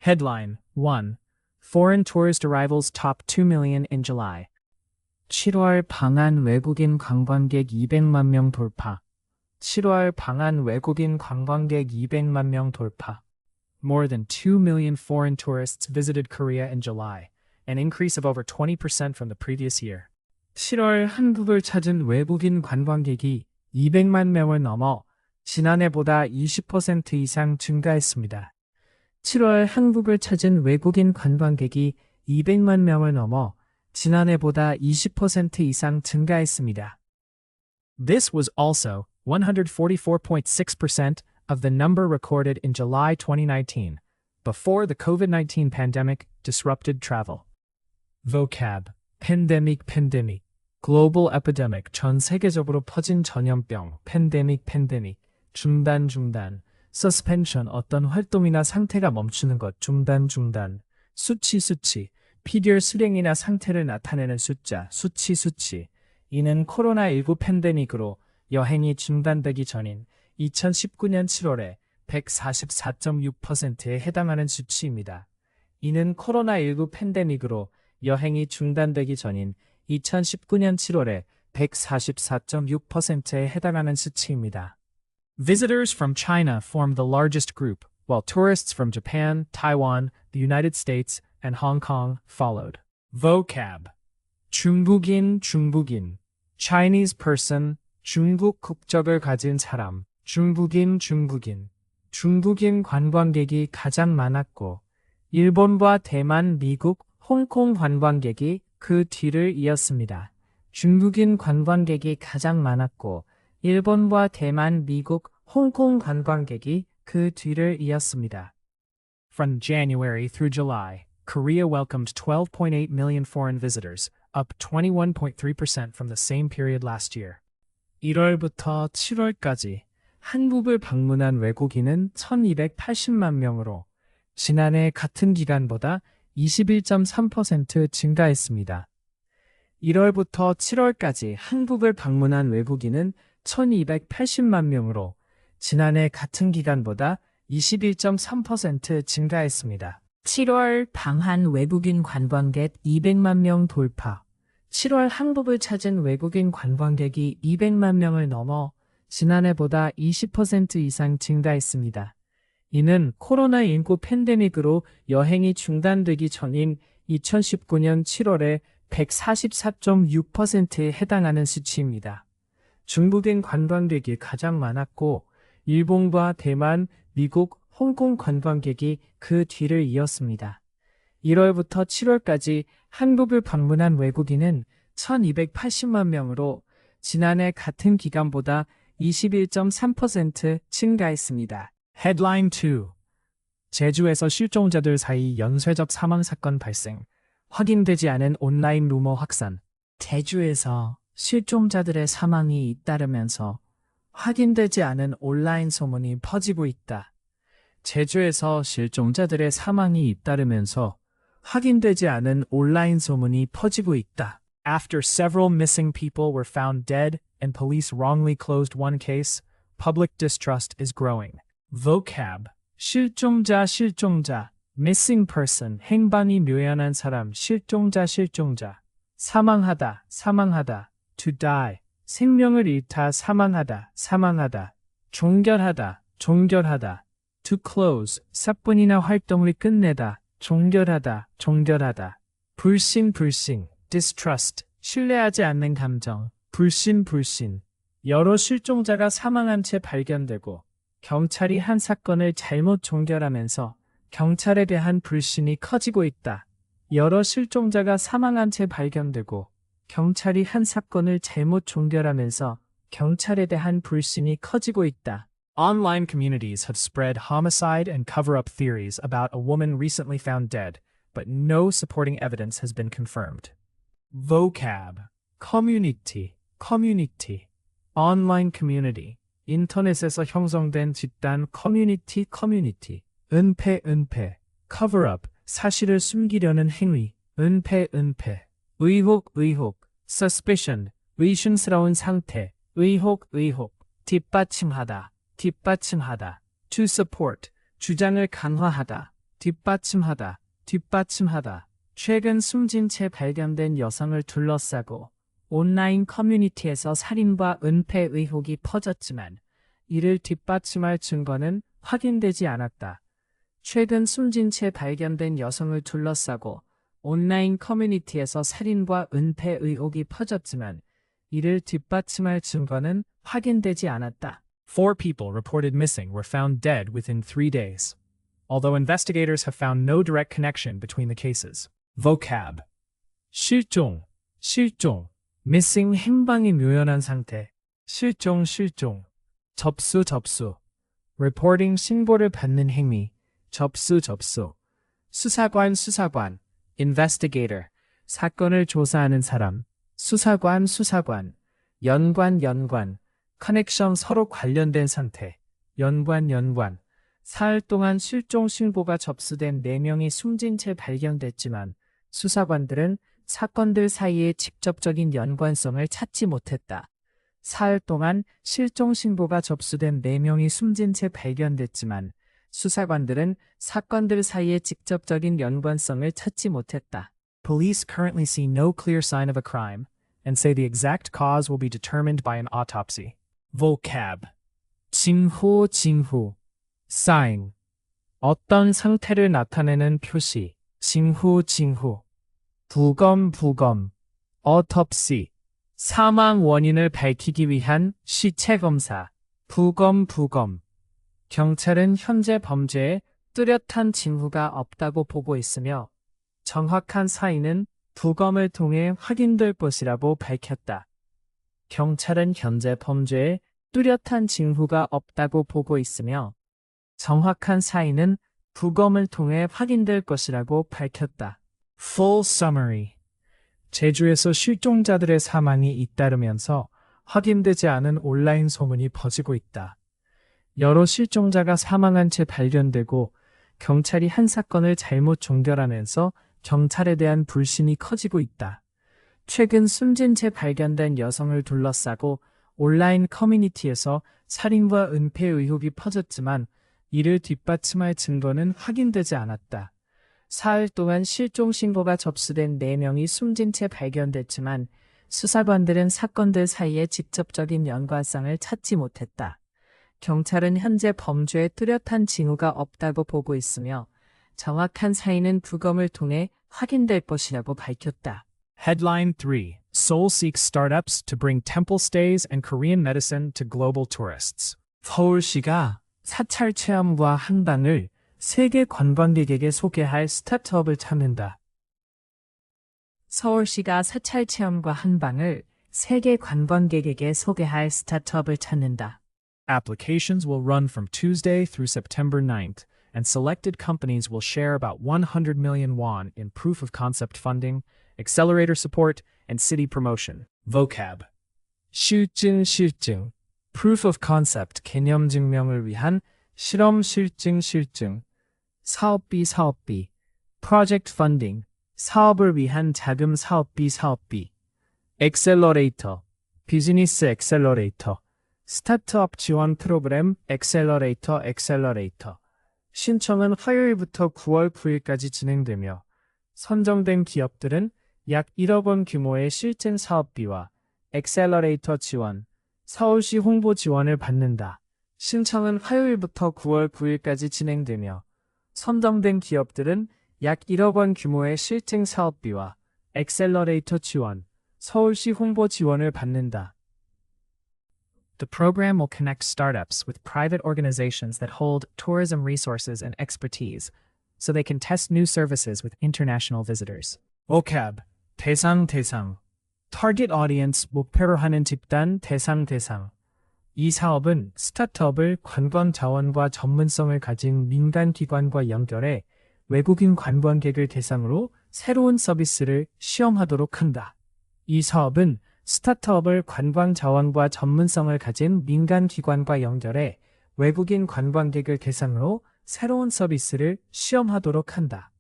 Headline 1. Foreign tourist arrivals top 2 million in July. 7월 방한 외국인 관광객 200만 명 돌파. 7월 방한 외국인 관광객 200만 명 돌파. More than 2 million foreign tourists visited Korea in July, an increase of over 20% from the previous year. 7월 한국을 찾은 외국인 관광객이 200만 명을 넘어 지난해보다 20% 이상 증가했습니다. 7월 한국을 찾은 외국인 관광객이 200만 명을 넘어 지난해보다 20% 이상 증가했습니다. This was also 144.6% of the number recorded in July 2019, before the COVID-19 pandemic disrupted travel. Vocab, pandemic, global epidemic, 전 세계적으로 퍼진 전염병, pandemic, 중단, suspension, 어떤 활동이나 상태가 멈추는 것, 중단, 수치, 필열 수량이나 상태를 나타내는 숫자, 수치. 이는 코로나19 팬데믹으로 여행이 중단되기 전인 2019년 7월에 144.6%에 해당하는 수치입니다. 이는 코로나19 팬데믹으로 여행이 중단되기 전인 2019년 7월에 144.6%에 해당하는 수치입니다. Visitors from China formed the largest group, while tourists from Japan, Taiwan, the United States, and Hong Kong followed. Vocab. 중국인, Chinese person, 중국 국적을 가진 사람, 중국인. 중국인 관광객이 가장 많았고, 일본과 대만, 미국, 홍콩 관광객이 그 뒤를 이었습니다. 중국인 관광객이 가장 많았고, 일본과 대만, 미국, 홍콩 관광객이 그 뒤를 이었습니다. From January through July, Korea welcomed 12.8 million foreign visitors, up 21.3% from the same period last year. 1월부터 7월까지 한국을 방문한 외국인은 1,280만 명으로 지난해 같은 기간보다 21.3% 증가했습니다. 1월부터 7월까지 한국을 방문한 외국인은 1,280만 명으로 지난해 같은 기간보다 21.3% 증가했습니다. 7월 방한 외국인 관광객 200만 명 돌파. 7월 한국을 찾은 외국인 관광객이 200만 명을 넘어 지난해보다 20% 이상 증가했습니다. 이는 코로나19 팬데믹으로 여행이 중단되기 전인 2019년 7월에 144.6%에 해당하는 수치입니다. 중국인 관광객이 가장 많았고 일본과 대만, 미국, 홍콩 관광객이 그 뒤를 이었습니다. 1월부터 7월까지 한국을 방문한 외국인은 1,280만 명으로 지난해 같은 기간보다 21.3% 증가했습니다. Headline 2. 제주에서 실종자들 사이 연쇄적 사망 사건 발생. 확인되지 않은 온라인 루머 확산. 제주에서 실종자들의 사망이 잇따르면서 확인되지 않은 온라인 소문이 퍼지고 있다. 제주에서 실종자들의 사망이 잇따르면서 확인되지 않은 온라인 소문이 퍼지고 있다. After several missing people were found dead and police wrongly closed one case, public distrust is growing. Vocab. 실종자, missing person, 행방이 묘연한 사람, 실종자, 사망하다, to die, 생명을 잃다, 사망하다, 종결하다, to close, 사건이나 활동을 끝내다, 종결하다, 불신, distrust, 신뢰하지 않는 감정, 불신, 여러 실종자가 사망한 채 발견되고 경찰이 한 사건을 잘못 종결하면서 경찰에 대한 불신이 커지고 있다. 여러 실종자가 사망한 채 발견되고 경찰이 한 사건을 잘못 종결하면서 경찰에 대한 불신이 커지고 있다. Online communities have spread homicide and cover-up theories about a woman recently found dead, but no supporting evidence has been confirmed. Vocab. community, online community, 인터넷에서 형성된 집단 community, 은폐, cover-up, 사실을 숨기려는 행위, 은폐, 의혹, suspicion, 의심스러운 상태, 의혹, 뒷받침하다, to support, 주장을 강화하다, 뒷받침하다, 뒷받침하다. 최근 숨진 채 발견된 여성을 둘러싸고 온라인 커뮤니티에서 살인과 은폐 의혹이 퍼졌지만 이를 뒷받침할 증거는 확인되지 않았다. 최근 숨진 채 발견된 여성을 둘러싸고 온라인 커뮤니티에서 살인과 은폐 의혹이 퍼졌지만 이를 뒷받침할 증거는 확인되지 않았다. 4 people reported missing were found dead within 3 days, although investigators have found no direct connection between the cases. Vocab. 실종, 실종. missing 행방이 묘연한 상태. 실종, 실종. 접수, 접수. reporting 신고를 받는 행위. 접수, 접수. 수사관, 수사관. investigator. 사건을 조사하는 사람. 수사관, 수사관. 연관, 연관. 커넥션 서로 관련된 상태. 연관, 연관. 사흘 동안 실종 신고가 접수된 4명이 숨진 채 발견됐지만 수사관들은 사건들 사이의 직접적인 연관성을 찾지 못했다. 사흘 동안 실종 신고가 접수된 4명이 숨진 채 발견됐지만 수사관들은 사건들 사이의 직접적인 연관성을 찾지 못했다. Police currently see no clear sign of a crime and say the exact cause will be determined by an autopsy. Vocab. 징후, 징후. sign. 어떤 상태를 나타내는 표시. 징후, 징후. 부검, 부검. autopsy. 사망 원인을 밝히기 위한 시체 검사. 부검, 부검. 경찰은 현재 범죄에 뚜렷한 징후가 없다고 보고 있으며 정확한 사인은 부검을 통해 확인될 것이라고 밝혔다. 경찰은 현재 범죄에 뚜렷한 징후가 없다고 보고 있으며 정확한 사인은 부검을 통해 확인될 것이라고 밝혔다. Full summary. 제주에서 실종자들의 사망이 잇따르면서 확인되지 않은 온라인 소문이 퍼지고 있다. 여러 실종자가 사망한 채 발견되고 경찰이 한 사건을 잘못 종결하면서 경찰에 대한 불신이 커지고 있다. 최근 숨진 채 발견된 여성을 둘러싸고 온라인 커뮤니티에서 살인과 은폐 의혹이 퍼졌지만 이를 뒷받침할 증거는 확인되지 않았다. 사흘 동안 실종 신고가 접수된 4명이 숨진 채 발견됐지만 수사관들은 사건들 사이에 직접적인 연관성을 찾지 못했다. 경찰은 현재 범죄에 뚜렷한 징후가 없다고 보고 있으며 정확한 사인은 부검을 통해 확인될 것이라고 밝혔다. Headline 3. Seoul seeks startups to bring temple stays and Korean medicine to global tourists. 서울시가 사찰 체험과 한방을 세계 관광객에게 소개할 스타트업을 찾는다. 서울시가 사찰 체험과 한방을 세계 관광객에게 소개할 스타트업을 찾는다. Applications will run from Tuesday through September 9th, and selected companies will share about 100 million won in proof of concept funding, accelerator support, and city promotion. Vocab. 실증, 실증. Proof of concept 개념 증명을 위한 실험 실증, 실증. 사업비, 사업비. Project funding. 사업을 위한 자금 사업비, 사업비. Accelerator. 비즈니스 엑셀러레이터. 스타트업 지원 프로그램 엑셀러레이터, 엑셀러레이터. 신청은 화요일부터 9월 9일까지 진행되며 선정된 기업들은 약 1억 원 규모의 실증 사업비와 엑셀러레이터 지원, 서울시 홍보 지원을 받는다. 신청은 화요일부터 9월 9일까지 진행되며 선정된 기업들은 약 1억 원 규모의 실증 사업비와 엑셀러레이터 지원, 서울시 홍보 지원을 받는다. The program will connect startups with private organizations that hold tourism resources and expertise, so they can test new services with international visitors. vocab. 대상, 대상. target audience 목표로 하는 집단 대상, 대상. 이 사업은 스타트업을 관광 자원과 전문성을 가진 민간 기관과 연결해 외국인 관광객을 대상으로 새로운 서비스를 시험하도록 한다. 이 사업은 스타트업을 관광 자원과 전문성을 가진 민간 기관과 연결해 외국인 관광객을 대상으로 새로운 서비스를 시험하도록 한다.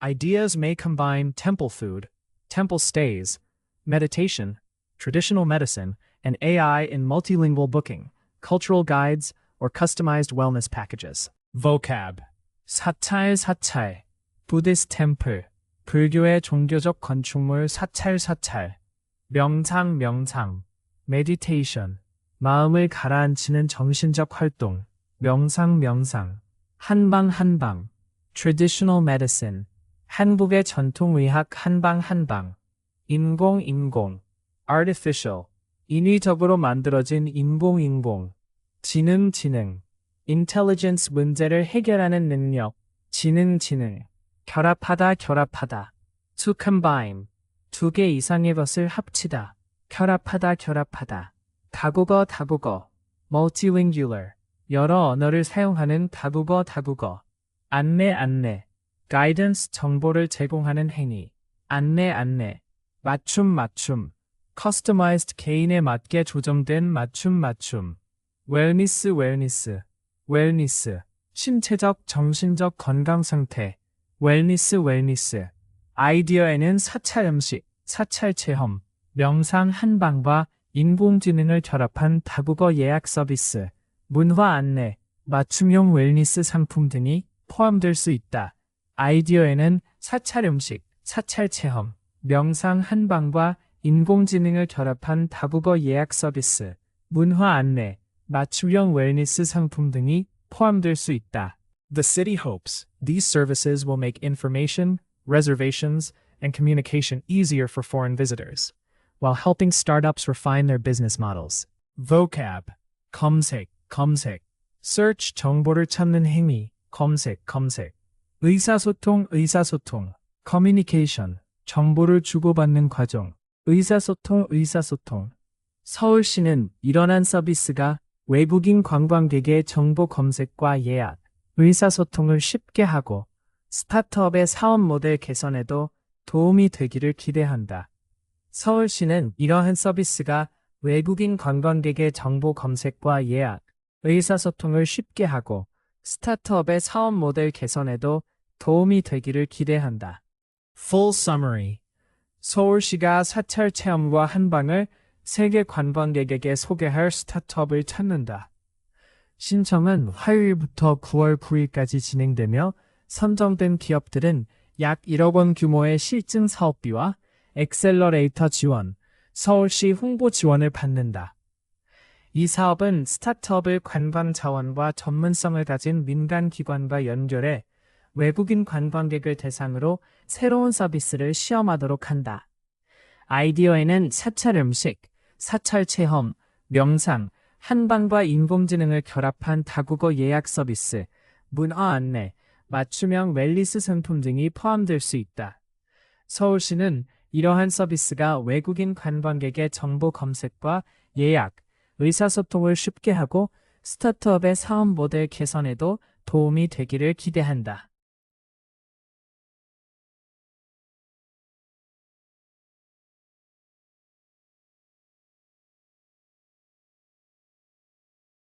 Ideas may combine temple food, temple stays, meditation, traditional medicine, and AI in multilingual booking, cultural guides, or customized wellness packages. Vocab. 사찰, 부디스트 템플, 불교의 종교적 건축물 사찰, 명상, meditation, 마음을 가라앉히는 정신적 활동, 명상, 한방, traditional medicine, 한국의 전통의학 한방, 인공, artificial, 인위적으로 만들어진 인공, 지능, intelligence 문제를 해결하는 능력, 지능, 결합하다, to combine, 두 개 이상의 것을 합치다, 결합하다, 다국어, multilingular, 여러 언어를 사용하는 다국어, 안내, guidance, 정보를 제공하는 행위, 안내, 맞춤, customized, 개인에 맞게 조정된 맞춤, wellness, 신체적, 정신적 건강 상태, wellness, 아이디어에는 사찰 음식, 사찰 체험, 명상 한방과 인공지능을 결합한 다국어 예약 서비스, 문화 안내, 맞춤형 웰니스 상품 등이 포함될 수 있다. 아이디어에는 사찰 음식, 사찰 체험, 명상 한방과 인공지능을 결합한 다국어 예약 서비스, 문화 안내, 맞춤형 웰니스 상품 등이 포함될 수 있다. The city hopes these services will make information, reservations, and communication easier for foreign visitors, while helping startups refine their business models. vocab, 검색, search, 정보를 찾는 행위, 검색, 의사소통, communication, 정보를 주고받는 과정, 의사소통. 서울시는 일어난 서비스가 외국인 관광객의 정보 검색과 예약, 의사소통을 쉽게 하고 스타트업의 사업 모델 개선에도 도움이 되기를 기대한다. 서울시는 이러한 서비스가 외국인 관광객의 정보 검색과 예약, 의사소통을 쉽게 하고 스타트업의 사업 모델 개선에도 도움이 되기를 기대한다. Full summary. 서울시가 사찰 체험과 한방을 세계 관광객에게 소개할 스타트업을 찾는다. 신청은 화요일부터 9월 9일까지 진행되며 선정된 기업들은 약 1억 원 규모의 실증 사업비와 엑셀러레이터 지원, 서울시 홍보 지원을 받는다. 이 사업은 스타트업을 관광 자원과 전문성을 가진 민간 기관과 연결해 외국인 관광객을 대상으로 새로운 서비스를 시험하도록 한다. 아이디어에는 사찰 음식, 사찰 체험, 명상, 한방과 인공지능을 결합한 다국어 예약 서비스, 문화 안내, 맞춤형 웰니스 상품 등이 포함될 수 있다. 서울시는 이러한 서비스가 외국인 관광객의 정보 검색과 예약, 의사소통을 쉽게 하고 스타트업의 사업 모델 개선에도 도움이 되기를 기대한다.